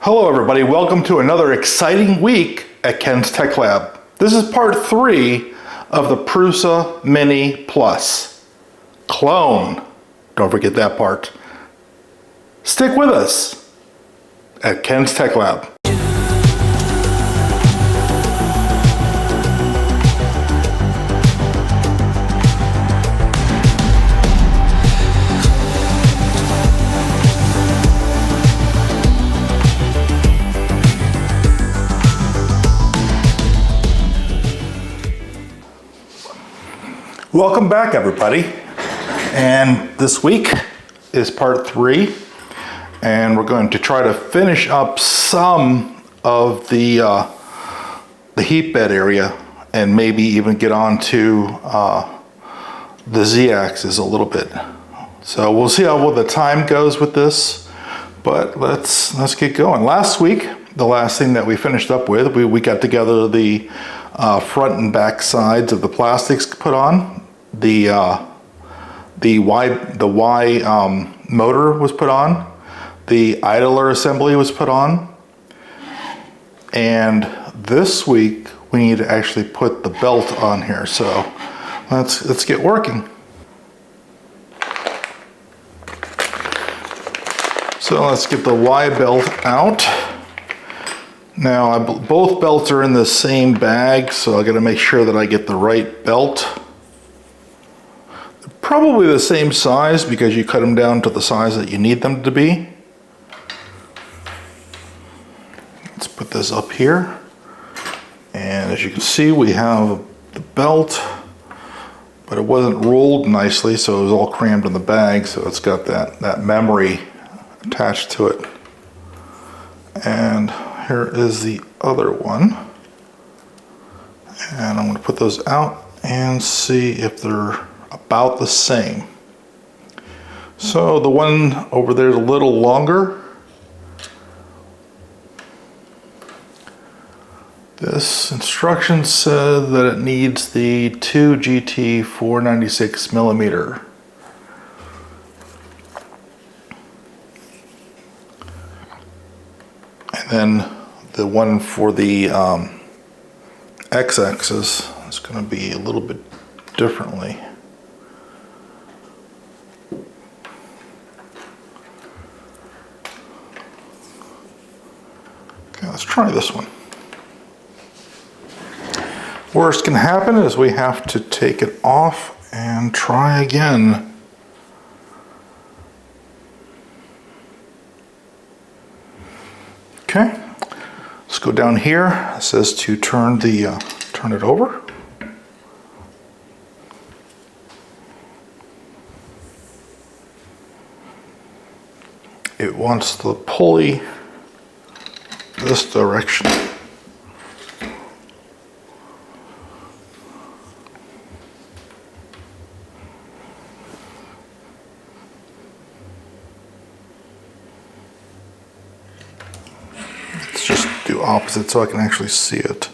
Hello everybody, welcome to another exciting week at Ken's Tech Lab. This is part 3 of the PRUSA Mini Plus. Clone. Don't forget that part. Stick with us at Ken's Tech Lab. Welcome back everybody, and this week is part 3, and we're going to try to finish up some of the heat bed area and maybe even get onto the Z-axis a little bit. So we'll see how well the time goes with this, but let's get going. Last week, the last thing that we finished up with, we got together the front and back sides of the plastics put on. The Y motor was put on. The idler assembly was put on. And this week we need to actually put the belt on here. So let's get working. So let's get the Y belt out. Now both belts are in the same bag, so I got to make sure that I get the right belt. Probably the same size because you cut them down to the size that you need them to be. Let's put this up here. And as you can see, we have the belt, but it wasn't rolled nicely, so it was all crammed in the bag, so it's got that memory attached to it. And here is the other one. And I'm going to put those out and see if they're about the same. So the one over there is a little longer. This instruction said that it needs the 2GT 496 millimeter. And then the one for the X-axis is going to be a little bit differently. Okay, let's try this one. Worst can happen is we have to take it off and try again. Okay, let's go down here. It says to turn it over. It wants the pulley this direction. Let's just do opposite so I can actually see it.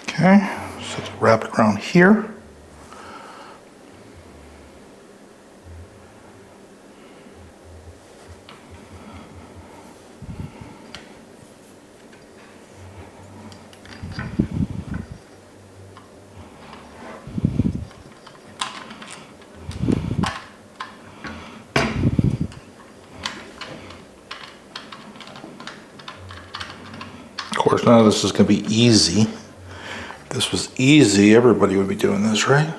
Okay, so let's wrap it around here. Of course, none of this is going to be easy. If this was easy, everybody would be doing this, right?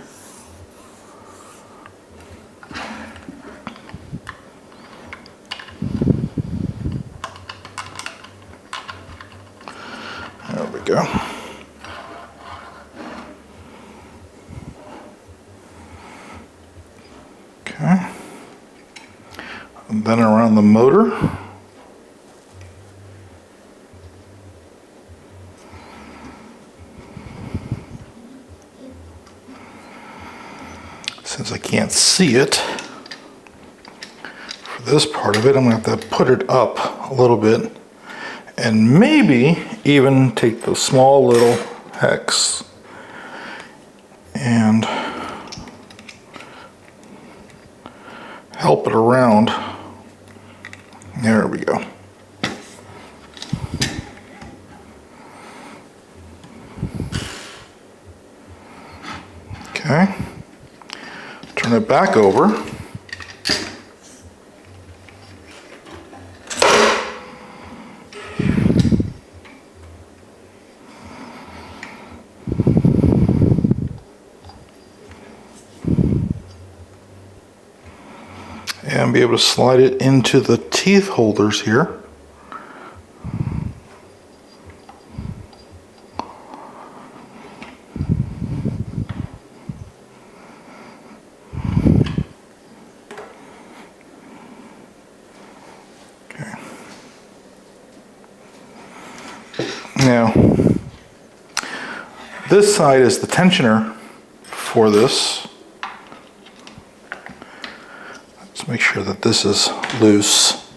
There we go. Okay. And then around the motor. Since I can't see it, for this part of it, I'm going to have to put it up a little bit and maybe even take the small little hex and help it around. There we go. Okay. Turn it back over. And be able to slide it into the teeth holders here. Okay. Now, this side is the tensioner for this. Let's make sure that this is loose,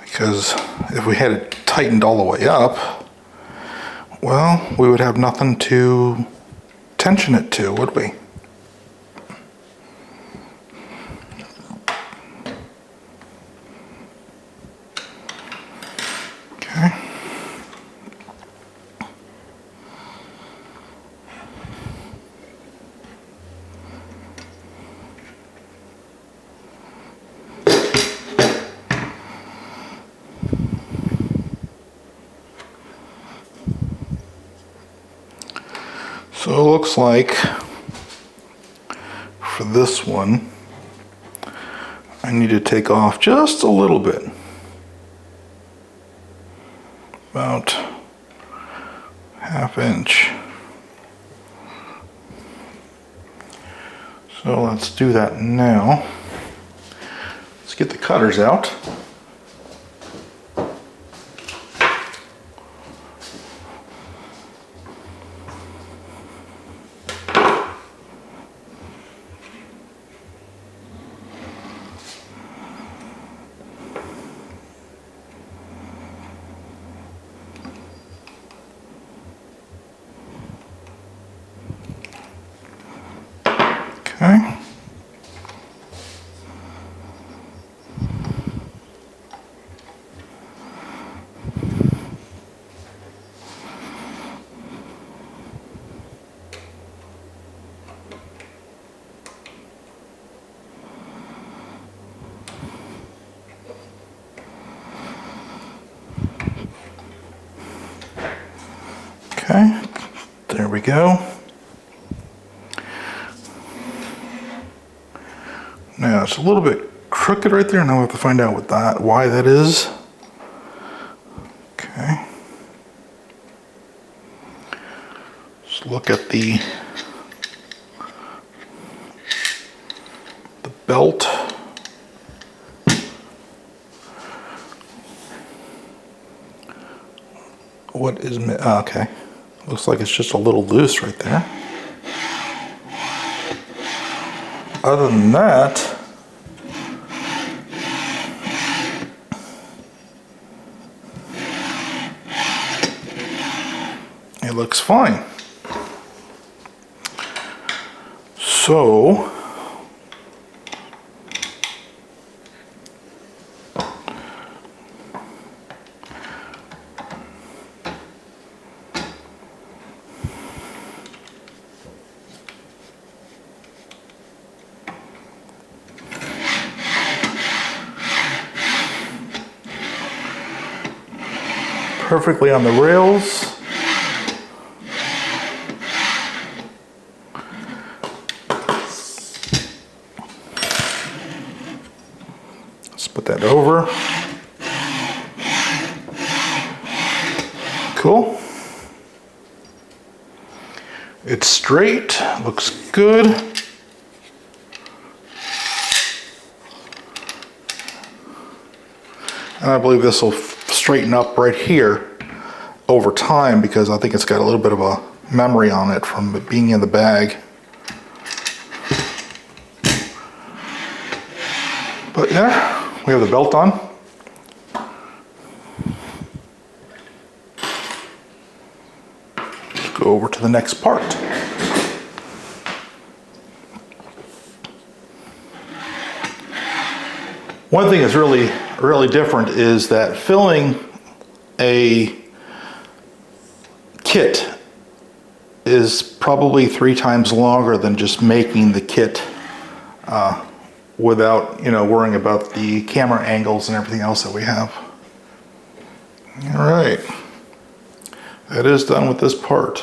because if we had it tightened all the way up, well, we would have nothing to tension it to, would we? Okay. So it looks like for this one, I need to take off just a little bit. About ½ inch. So let's do that now. Let's get the cutters out. Okay. Okay, there we go. Now it's a little bit crooked right there, and I'll have to find out why that is. Okay. Let's look at the belt. What is okay? Looks like it's just a little loose right there. Other than that, it looks fine. So, perfectly on the rails. Let's put that over. Cool. It's straight, looks good. And I believe this will straighten up right here over time, because I think it's got a little bit of a memory on it from it being in the bag. But yeah, we have the belt on. Let's go over to the next part. One thing that's really different is that filling a kit is probably 3 times longer than just making the kit without, worrying about the camera angles and everything else that we have. All right, that is done with this part,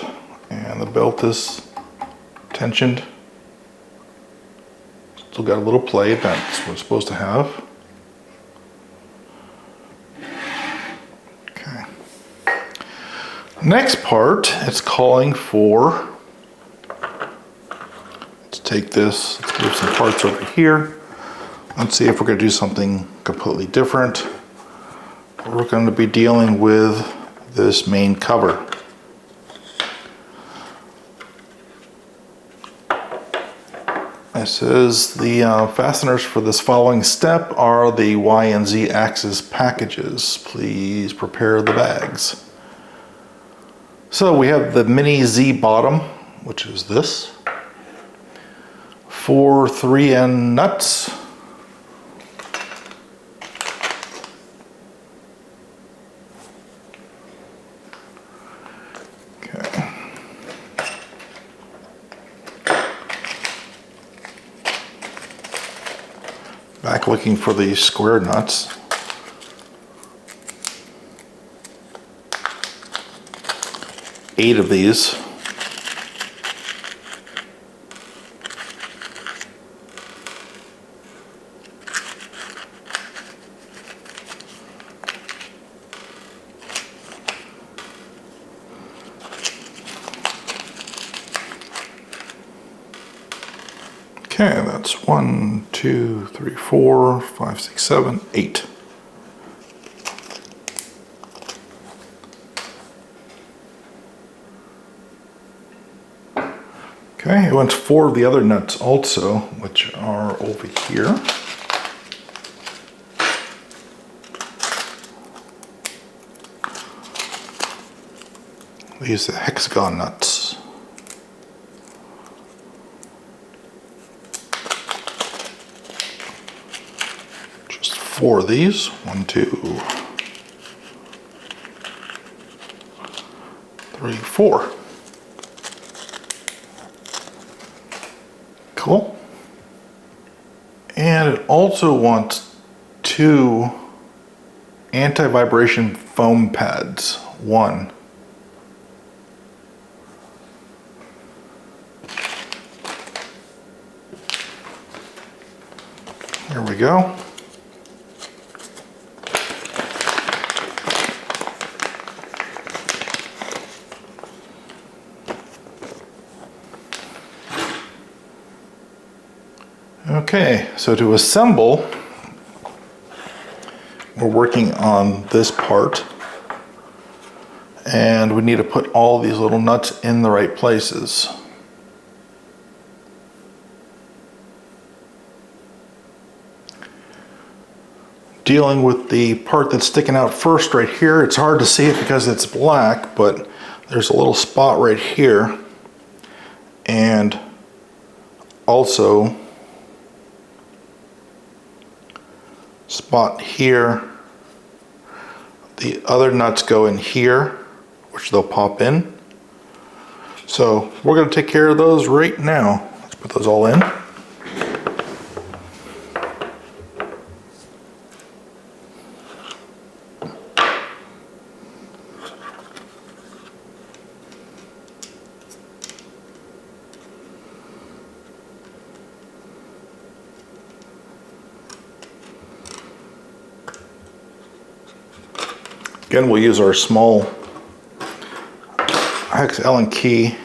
and the belt is tensioned. Still got a little play, that's what it's supposed to have. Okay. Next part, it's calling for, let's take this, let's move some parts over here. Let's see if we're going to do something completely different. We're going to be dealing with this main cover. It says the fasteners for this following step are the Y and Z axis packages. Please prepare the bags. So we have the mini Z bottom, which is this, 4 3N nuts. Okay. Back looking for the square nuts. Eight of these. Okay, that's 1, 2, 3, 4, 5, 6, 7, 8. Okay, it wants 4 of the other nuts also, which are over here. These are the hexagon nuts. Just 4 of these. 1, 2, 3, 4. Cool. And it also wants 2 anti-vibration foam pads. 1. Here we go. Okay, so to assemble, we're working on this part, and we need to put all these little nuts in the right places. Dealing with the part that's sticking out first right here, it's hard to see it because it's black, but there's a little spot right here, and also spot here. The other nuts go in here, which they'll pop in. So we're going to take care of those right now. Let's put those all in. Again, we'll use our small hex Allen key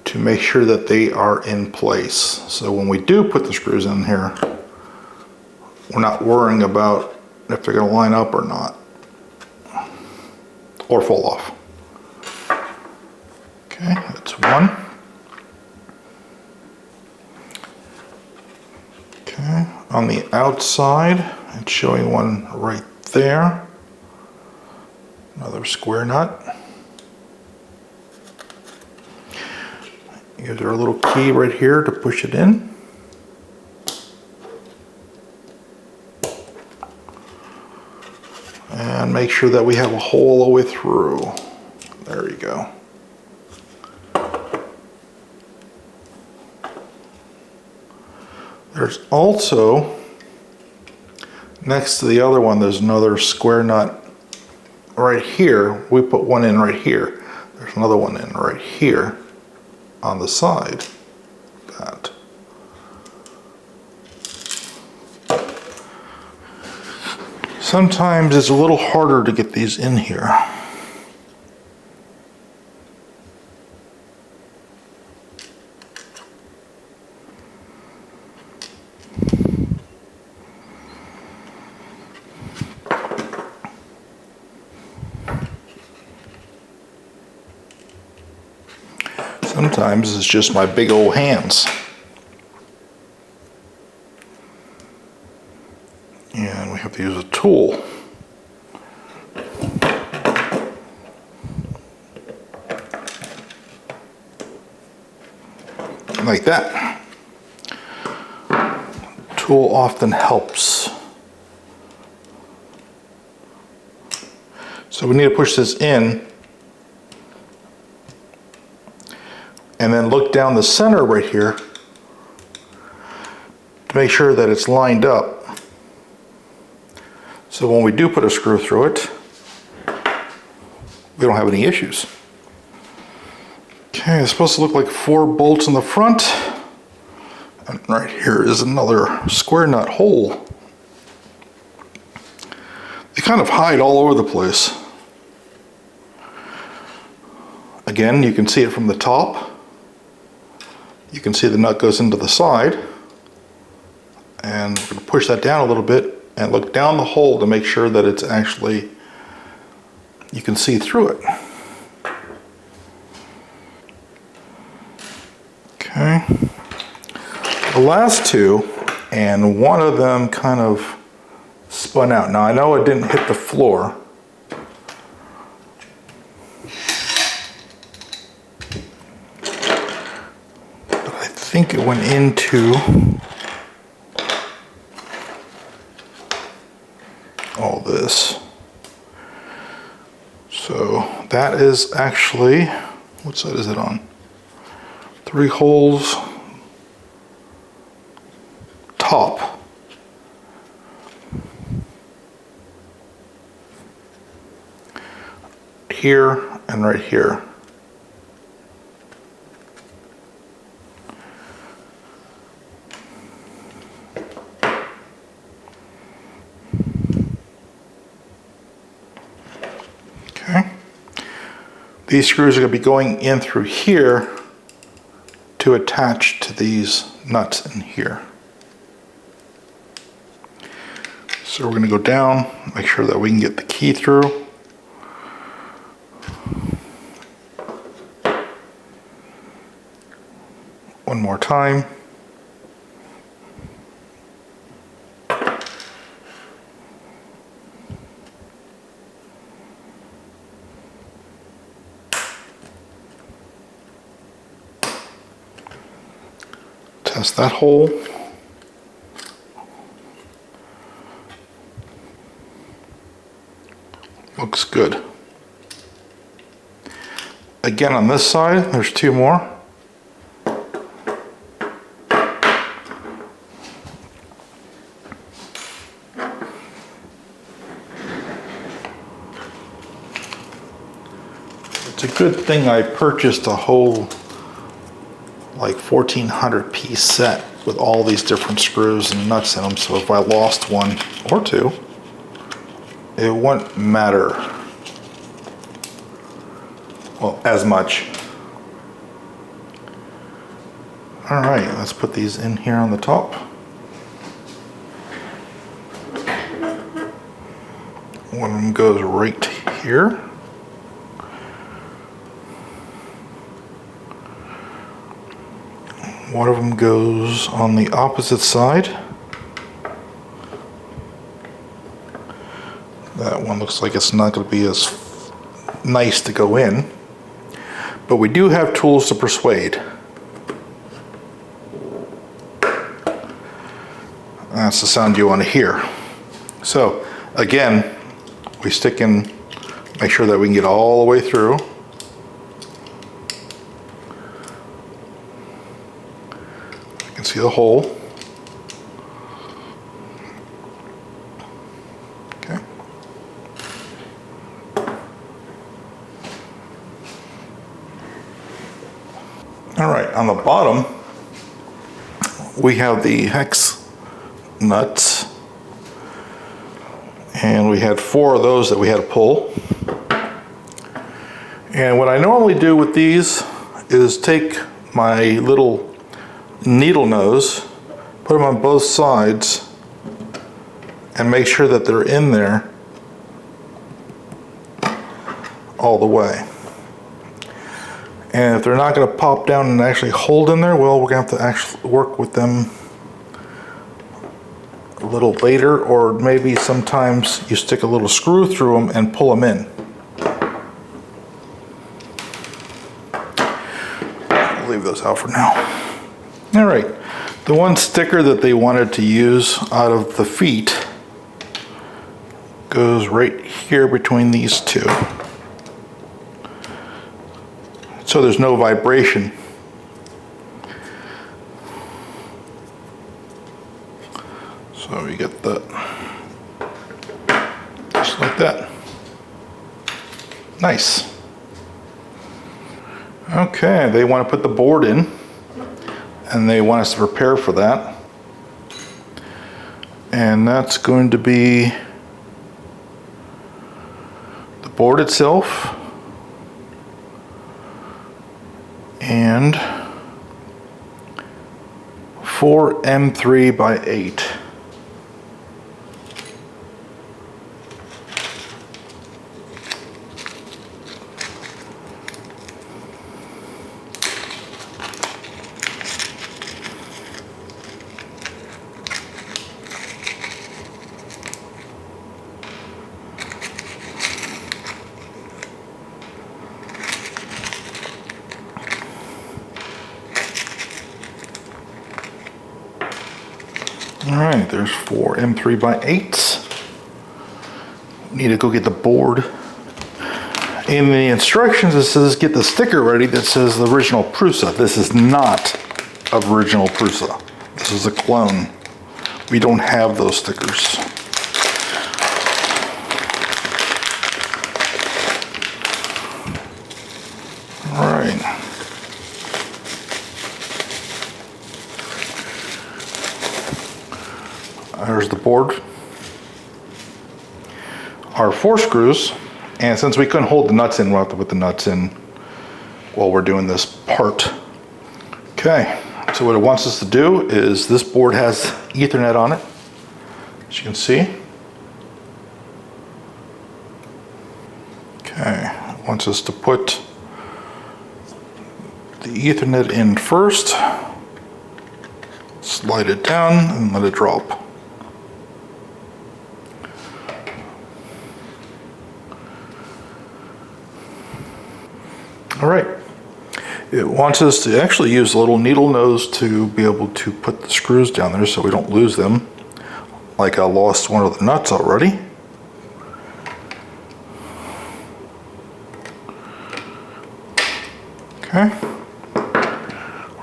to make sure that they are in place. So when we do put the screws in here, we're not worrying about if they're going to line up or not, or fall off. Okay, that's 1. Okay, on the outside, it's showing one right there. Another square nut. Use our little key right here to push it in. and make sure that we have a hole all the way through. There you go. There's also, next to the other one, there's another square nut right here. We put one in right here. There's another one in right here on the side. That. Sometimes it's a little harder to get these in here. Sometimes it's just my big old hands. And we have to use a tool. Like that. Tool often helps. So we need to push this in and then look down the center right here to make sure that it's lined up. So when we do put a screw through it, we don't have any issues. Okay, it's supposed to look like 4 bolts in the front. And right here is another square nut hole. They kind of hide all over the place. Again, you can see it from the top. You can see the nut goes into the side. And we're going to push that down a little bit and look down the hole to make sure that it's actually, you can see through it. Okay. The last two, and one of them kind of spun out. Now I know it didn't hit the floor. But I think it went into all this. So that is actually, what side is it on? 3 holes top. Here and right here. Okay. These screws are going to be going in through here to attach to these nuts in here. So we're going to go down, make sure that we can get the key through. One more time. Test that hole. Looks good. Again, on this side, there's 2 more. It's a good thing I purchased a whole like 1,400 piece set with all these different screws and nuts in them, so if I lost 1 or 2, it wouldn't matter, well, as much. All right, let's put these in here on the top. One of them goes right here. One of them goes on the opposite side. That one looks like it's not going to be as nice to go in, but we do have tools to persuade. That's the sound you want to hear. So again, We stick in, make sure that we can get all the way through. You can see the hole. Okay. All right, on the bottom, we have the hex nuts. And we had 4 of those that we had to pull. And what I normally do with these is take my little needle nose, put them on both sides, and make sure that they're in there all the way. And if they're not going to pop down and actually hold in there, well, we're going to have to actually work with them a little later, or maybe sometimes you stick a little screw through them and pull them in. I'll leave those out for now. All right, the one sticker that they wanted to use out of the feet goes right here between these two, so there's no vibration. So you get that, just like that. Nice. Okay, they want to put the board in, and they want us to prepare for that. And that's going to be the board itself and 4 M3 by 8. All right, there's 4 M3 by 8s. Need to go get the board. In the instructions it says get the sticker ready that says the original PRUSA. This is not original PRUSA. This is a clone. We don't have those stickers. All right. There's the board. Our 4 screws, and since we couldn't hold the nuts in, we'll have to put the nuts in while we're doing this part. Okay, so what it wants us to do is, this board has Ethernet on it, as you can see. Okay, it wants us to put the Ethernet in first, slide it down, and let it drop. All right, it wants us to actually use a little needle nose to be able to put the screws down there so we don't lose them, like I lost one of the nuts already. Okay,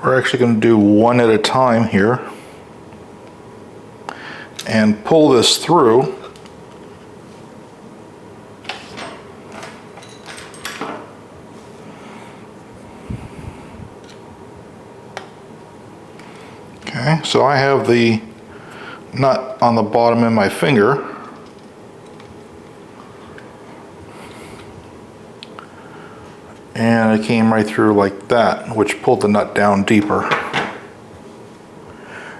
we're actually going to do one at a time here and pull this through. Okay, so I have the nut on the bottom in my finger. And it came right through like that, which pulled the nut down deeper.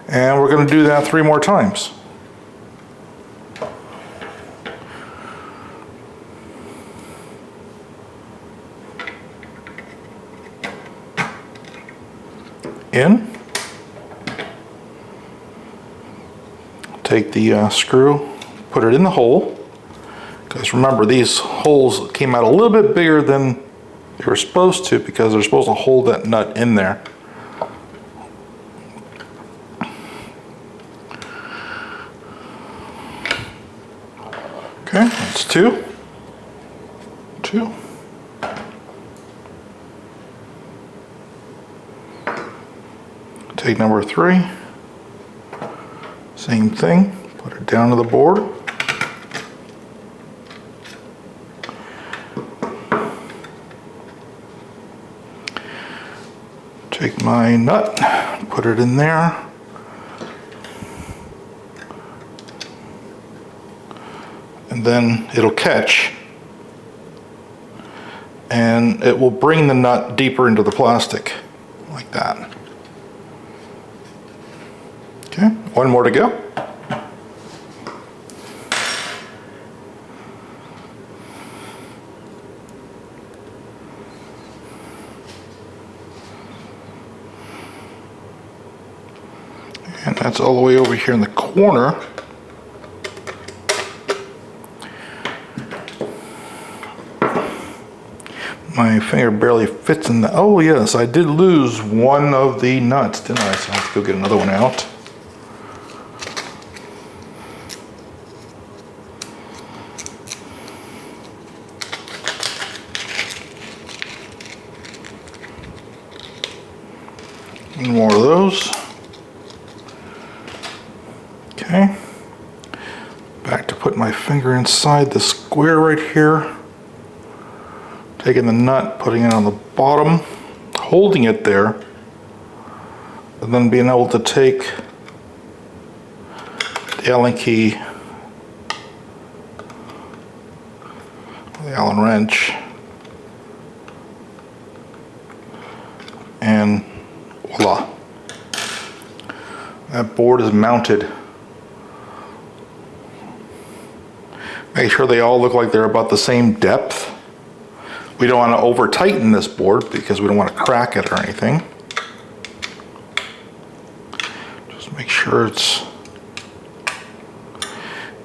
And we're going to do that 3 more times. In. Take the screw, put it in the hole, because remember these holes came out a little bit bigger than they were supposed to, because they're supposed to hold that nut in there. Okay, that's 2. 2. Take number 3. Same thing. Put it down to the board. Take my nut, put it in there. And then it'll catch. And it will bring the nut deeper into the plastic, like that. Okay, one more to go. And that's all the way over here in the corner. My finger barely fits in the, oh yes, I did lose one of the nuts, didn't I? So I have to go get another one out. One more of those. Okay. Back to put my finger inside the square right here. Taking the nut, putting it on the bottom, holding it there, and then being able to take the Allen key, the Allen wrench, and voila. That board is mounted. Make sure they all look like they're about the same depth. We don't want to over tighten this board because we don't want to crack it or anything. Just make sure it's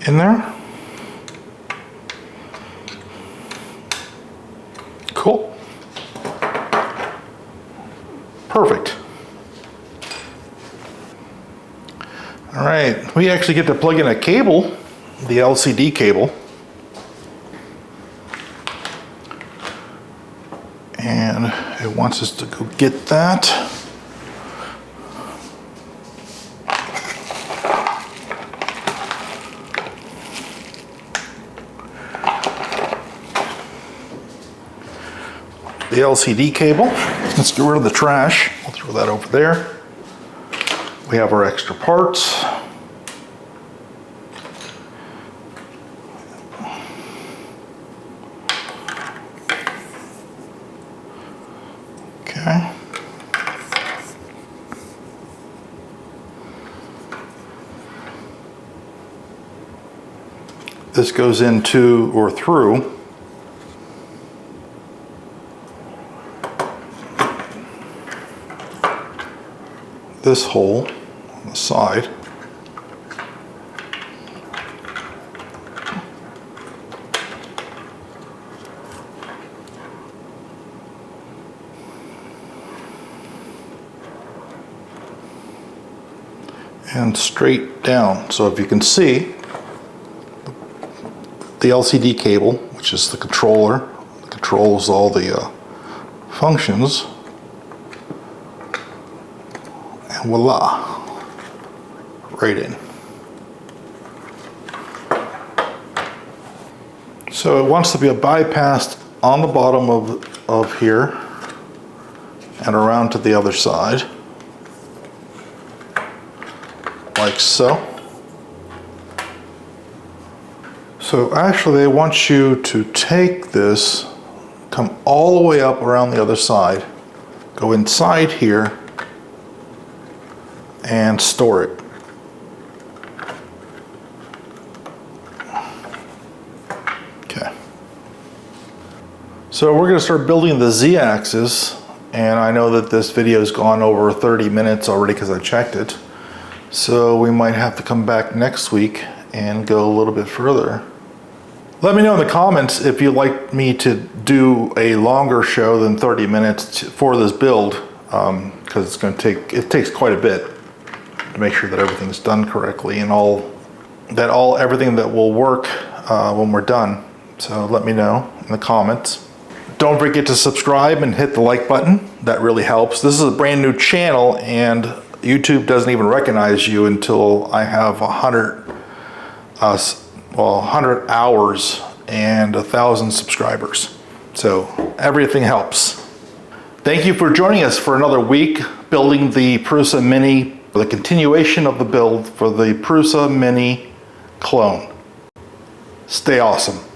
in there. Cool. Perfect. All right, we actually get to plug in a cable, the LCD cable. And it wants us to go get that. The LCD cable. Let's get rid of the trash. We'll throw that over there. We have our extra parts. Okay. This goes into or through this hole on the side. And straight down. So if you can see, the LCD cable, which is the controller, controls all the functions, and voila, right in. So it wants to be bypassed on the bottom of here and around to the other side, like so. So actually they want you to take this, come all the way up around the other side, go inside here, and store it. Okay. So we're going to start building the Z-axis, and I know that this video has gone over 30 minutes already because I checked it. So we might have to come back next week and go a little bit further. Let me know in the comments if you'd like me to do a longer show than 30 minutes for this build, because it's going to take, it takes quite a bit to make sure that everything's done correctly and everything that will work when we're done. So let me know in the comments. Don't forget to subscribe and hit the like button. That really helps. This is a brand new channel and YouTube doesn't even recognize you until I have 100 hours and 1,000 subscribers. So everything helps. Thank you for joining us for another week building the PRUSA Mini, the continuation of the build for the PRUSA Mini clone. Stay awesome.